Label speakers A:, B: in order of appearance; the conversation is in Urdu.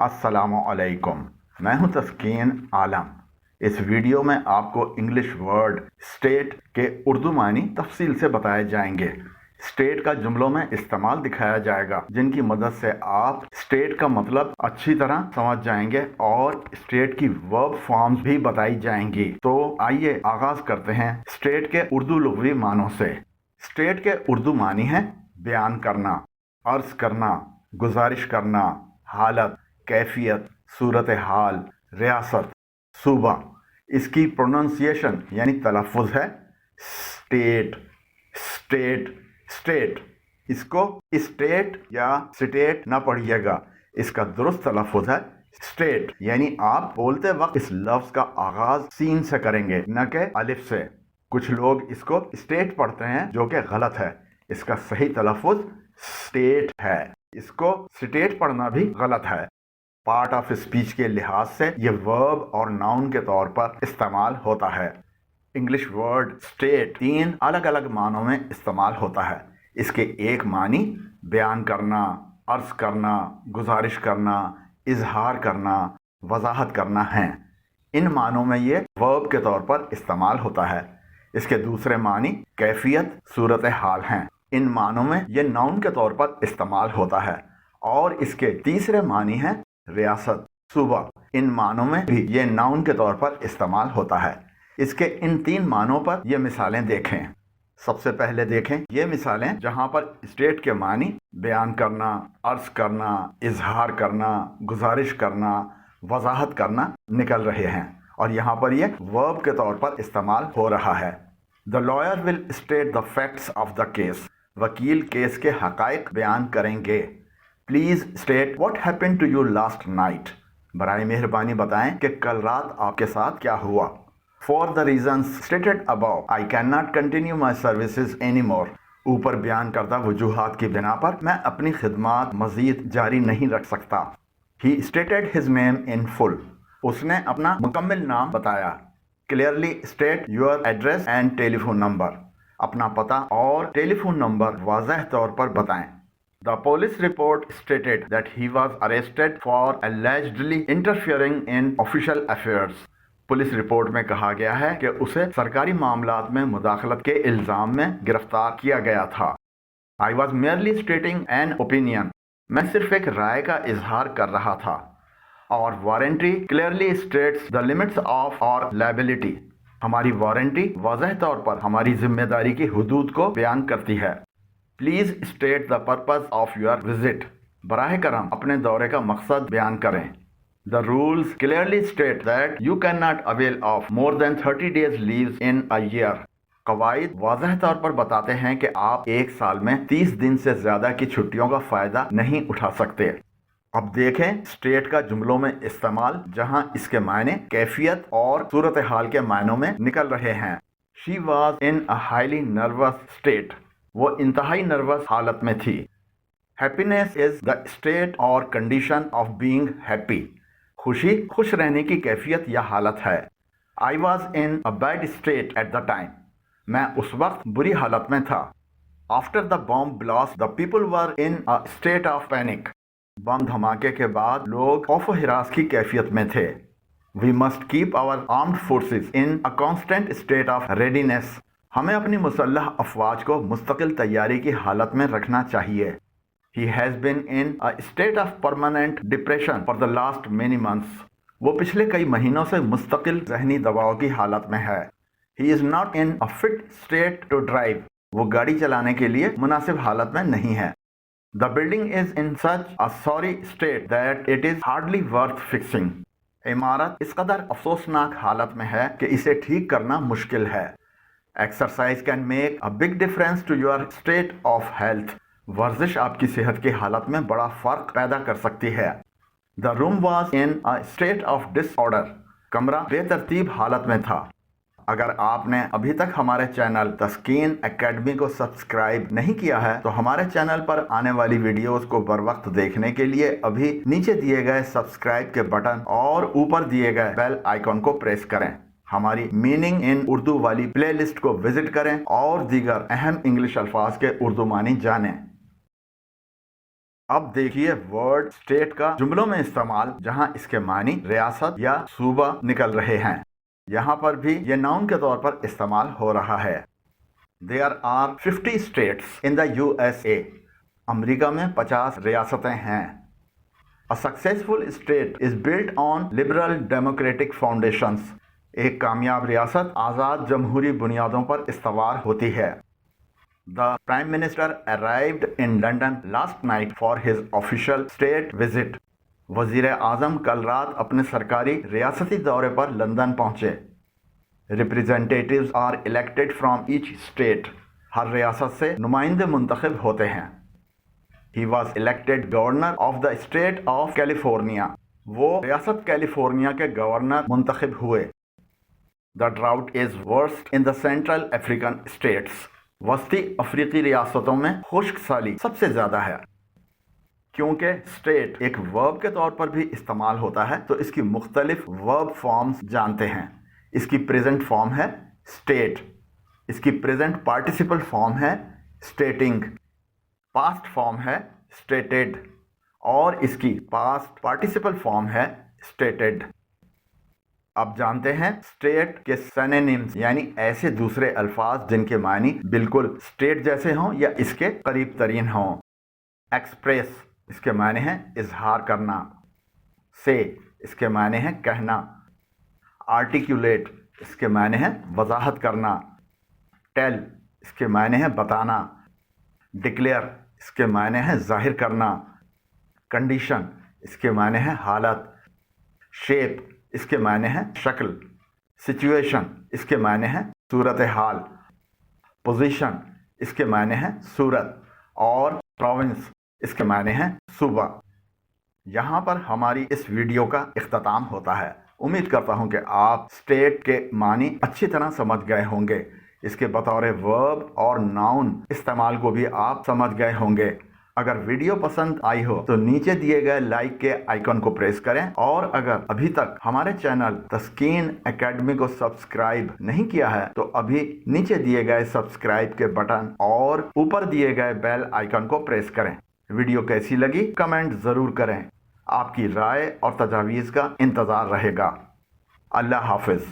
A: السلام علیکم، میں ہوں تسکین عالم۔ اس ویڈیو میں آپ کو انگلش ورڈ اسٹیٹ کے اردو معنی تفصیل سے بتائے جائیں گے۔ اسٹیٹ کا جملوں میں استعمال دکھایا جائے گا، جن کی مدد سے آپ اسٹیٹ کا مطلب اچھی طرح سمجھ جائیں گے اور اسٹیٹ کی ورب فارمز بھی بتائی جائیں گی۔ تو آئیے آغاز کرتے ہیں اسٹیٹ کے اردو لغوی معنوں سے۔ اسٹیٹ کے اردو معنی ہیں بیان کرنا، عرض کرنا، گزارش کرنا، حالت، کیفیت، صورتحال، ریاست، صوبہ۔ اس کی پروننسیشن یعنی تلفظ ہے اسٹیٹ، اسٹیٹ، اسٹیٹ۔ اس کو اسٹیٹ یا سٹیٹ نہ پڑھیے گا، اس کا درست تلفظ ہے اسٹیٹ، یعنی آپ بولتے وقت اس لفظ کا آغاز سین سے کریں گے نہ کہ الف سے۔ کچھ لوگ اس کو اسٹیٹ پڑھتے ہیں جو کہ غلط ہے، اس کا صحیح تلفظ اسٹیٹ ہے۔ اس کو سٹیٹ پڑھنا بھی غلط ہے۔ پارٹ آف اسپیچ کے لحاظ سے یہ ورب اور ناؤن کے طور پر استعمال ہوتا ہے۔ انگلش ورڈ اسٹیٹ 3 الگ الگ معنوں میں استعمال ہوتا ہے۔ اس کے ایک معنی بیان کرنا، عرض کرنا، گزارش کرنا، اظہار کرنا، وضاحت کرنا ہیں۔ ان معنوں میں یہ ورب کے طور پر استعمال ہوتا ہے۔ اس کے دوسرے معنی کیفیت، صورتحال ہیں۔ ان معنوں میں یہ ناؤن کے طور پر استعمال ہوتا ہے۔ اور اس کے تیسرے معنی ہیں ریاست، صوبہ۔ ان معنوں میں بھی یہ ناؤن کے طور پر استعمال ہوتا ہے۔ اس کے ان 3 معنوں پر یہ مثالیں دیکھیں۔ سب سے پہلے دیکھیں یہ مثالیں جہاں پر اسٹیٹ کے معنی بیان کرنا، عرض کرنا، اظہار کرنا، گزارش کرنا، وضاحت کرنا نکل رہے ہیں، اور یہاں پر یہ ورب کے طور پر استعمال ہو رہا ہے۔ The lawyer will state the facts of the case. وکیل کیس کے حقائق بیان کریں گے۔ Please state what happened to you last night. برائے مہربانی بتائیں کہ کل رات آپ کے ساتھ کیا ہوا۔ For the reasons stated above, I cannot continue my services anymore. اوپر بیان کردہ وجوہات کی بنا پر میں اپنی خدمات مزید جاری نہیں رکھ سکتا۔ He stated his name in full. اس نے اپنا مکمل نام بتایا۔ Clearly state your address and telephone number. اپنا پتہ اور ٹیلی فون نمبر واضح طور پر بتائیں۔ The police report stated that he was arrested for allegedly interfering in official affairs. Police report میں کہا گیا ہے کہ اسے سرکاری معاملات میں مداخلت کے الزام میں گرفتار کیا گیا تھا۔ I was merely stating an opinion. میں صرف ایک رائے کا اظہار کر رہا تھا۔ اور warranty clearly states the limits of our liability. ہماری وارنٹی واضح طور پر ہماری ذمہ داری کی حدود کو بیان کرتی ہے۔ Please state the purpose of your visit. براہ کرم اپنے دورے کا مقصد بیان کریں۔ The rules clearly state that you cannot avail of more than 30 days leaves in a year. قواعد واضح طور پر بتاتے ہیں کہ آپ ایک سال میں 30 دن سے زیادہ کی چھٹیوں کا فائدہ نہیں اٹھا سکتے۔ اب دیکھیں اسٹیٹ کا جملوں میں استعمال جہاں اس کے معنی کیفیت اور صورتحال کے معنوں میں نکل رہے ہیں۔ She was in a highly nervous state. وہ انتہائی نروس حالت میں تھی۔ Happiness is the state or condition of being happy. خوشی خوش رہنے کی کیفیت یا حالت ہے۔ I was in a bad state at the time. میں اس وقت بری حالت میں تھا۔ After the bomb blast, the people were in a state of panic. بم دھماکے کے بعد لوگ خوف و ہراس کی کیفیت میں تھے۔ We must keep our armed forces in a constant state of readiness. ہمیں اپنی مسلح افواج کو مستقل تیاری کی حالت میں رکھنا چاہیے۔ He has been in a state of permanent depression for the last many months. وہ پچھلے کئی مہینوں سے مستقل ذہنی دباؤ کی حالت میں ہے۔ He is not in a fit state to drive. وہ گاڑی چلانے کے لیے مناسب حالت میں نہیں ہے۔ The building is in such a sorry state that it is hardly worth fixing. عمارت اس قدر افسوسناک حالت میں ہے کہ اسے ٹھیک کرنا مشکل ہے۔ Exercise can make a big difference to your state of health. ورزش آپ کی صحت کی حالت میں بڑا فرق پیدا کر سکتی ہے۔ The room was in a state of disorder. کمرہ بے ترتیب حالت میں تھا۔ اگر آپ نے ابھی تک ہمارے چینل تسکین اکیڈمی کو سبسکرائب نہیں کیا ہے تو ہمارے چینل پر آنے والی ویڈیوز کو بر وقت دیکھنے کے لیے ابھی نیچے دیے گئے سبسکرائب کے بٹن اور اوپر دیے گئے بیل آئیکن کو پریس کریں۔ ہماری میننگ ان اردو والی پلے لسٹ کو وزٹ کریں اور دیگر اہم انگلش الفاظ کے اردو معنی جانیں۔ اب دیکھیے ورڈ اسٹیٹ کا جملوں میں استعمال جہاں اس کے معنی ریاست یا صوبہ نکل رہے ہیں، یہاں پر بھی یہ ناؤن کے طور پر استعمال ہو رہا ہے۔ There are 50 states in the USA. امریکہ میں 50 ریاستیں ہیں۔ A successful state is built on liberal democratic foundations. ایک کامیاب ریاست آزاد جمہوری بنیادوں پر استوار ہوتی ہے۔ The Prime Minister arrived in London last night for his official state visit. وزیر اعظم کل رات اپنے سرکاری ریاستی دورے پر لندن پہنچے۔ Representatives are elected from each state. ہر ریاست سے نمائندے منتخب ہوتے ہیں۔ He was elected governor of the state of California. وہ ریاست کیلیفورنیا کے گورنر منتخب ہوئے۔ The drought is worst in the Central African states. وسطی افریقی ریاستوں میں خشک سالی سب سے زیادہ ہے۔ کیونکہ اسٹیٹ ایک ورب کے طور پر بھی استعمال ہوتا ہے تو اس کی مختلف ورب فارمز جانتے ہیں۔ اس کی پریزنٹ فارم ہے اسٹیٹ، اس کی پریزنٹ پارٹیسپل فارم ہے اسٹیٹنگ، پاسٹ فارم ہے اسٹیٹڈ اور اس کی پاسٹ پارٹیسپل فارم ہے اسٹیٹڈ۔ اب جانتے ہیں اسٹیٹ کے سینونیمز یعنی ایسے دوسرے الفاظ جن کے معنی بالکل اسٹیٹ جیسے ہوں یا اس کے قریب ترین ہوں۔ ایکسپریس اس کے معنی ہیں اظہار کرنا، سے اس کے معنی ہیں کہنا، آرٹیکولیٹ اس کے معنی ہیں وضاحت کرنا، ٹیل اس کے معنی ہیں بتانا، ڈکلیئر اس کے معنی ہیں ظاہر کرنا، کنڈیشن اس کے معنی ہیں حالت، شیپ اس کے معنی ہے شکل، سچویشن اس کے معنی ہے صورتحال، پوزیشن اس کے معنی ہے صورت اور پروونس اس کے معنی ہے صوبہ۔ یہاں پر ہماری اس ویڈیو کا اختتام ہوتا ہے۔ امید کرتا ہوں کہ آپ اسٹیٹ کے معنی اچھی طرح سمجھ گئے ہوں گے، اس کے بطور ورب اور ناؤن استعمال کو بھی آپ سمجھ گئے ہوں گے۔ اگر ویڈیو پسند آئی ہو تو نیچے دیے گئے لائک کے آئیکن کو پریس کریں، اور اگر ابھی تک ہمارے چینل تسکین اکیڈمی کو سبسکرائب نہیں کیا ہے تو ابھی نیچے دیے گئے سبسکرائب کے بٹن اور اوپر دیے گئے بیل آئیکن کو پریس کریں۔ ویڈیو کیسی لگی کمنٹ ضرور کریں۔ آپ کی رائے اور تجاویز کا انتظار رہے گا۔ اللہ حافظ۔